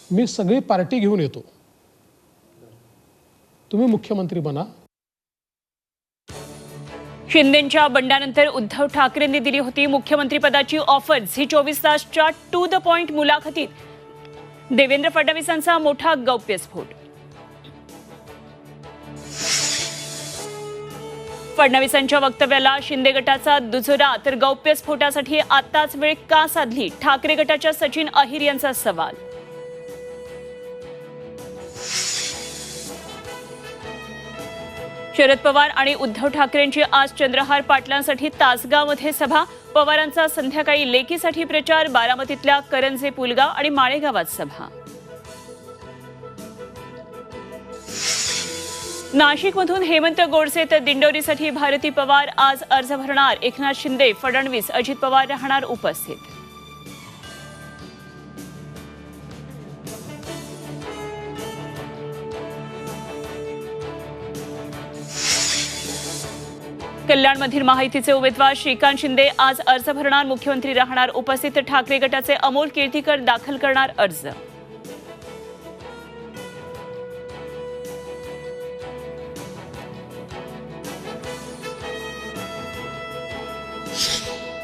मी सगळी पार्टी घेऊन येतो, तुम्ही मुख्यमंत्री बना। शिंदेंच्या बंडानंतर उद्धव ठाकरेंनी दिली होती मुख्यमंत्रीपदाची ऑफर। झी 24 तासच्या टू द पॉइंट मुलाखतीत देवेंद्र फडणवीसांचा मोठा गौप्यस्फोट। फडणवीसांच्या वक्तव्याला शिंदे गटाचा दुजोरा, तर गौप्यस्फोटासाठी आताच वेळ का साधली, ठाकरे गटाच्या सचिन अहिर यांचा सवाल। शरद पवार आणि उद्धव ठाकरेंची आज चंद्रहार पाटलांसाठी तासगावमध्ये सभा। पवारांचा संध्याकाळी लेकीसाठी प्रचार। बारामतीतल्या करंजे, पुलगाव आणि माळेगावात सभा। नाशिकमधून हेमंत गोडसे तर दिंडोरीसाठी भारती पवार आज अर्ज भरणार। एकनाथ शिंदे, फडणवीस, अजित पवार राहणार उपस्थित। कल्याणमधील महायुतीचे उमेदवार श्रीकांत शिंदे आज अर्ज भरणार। मुख्यमंत्री राहणार उपस्थित। ठाकरे गटाचे अमोल कीर्तीकर दाखल करणार अर्ज।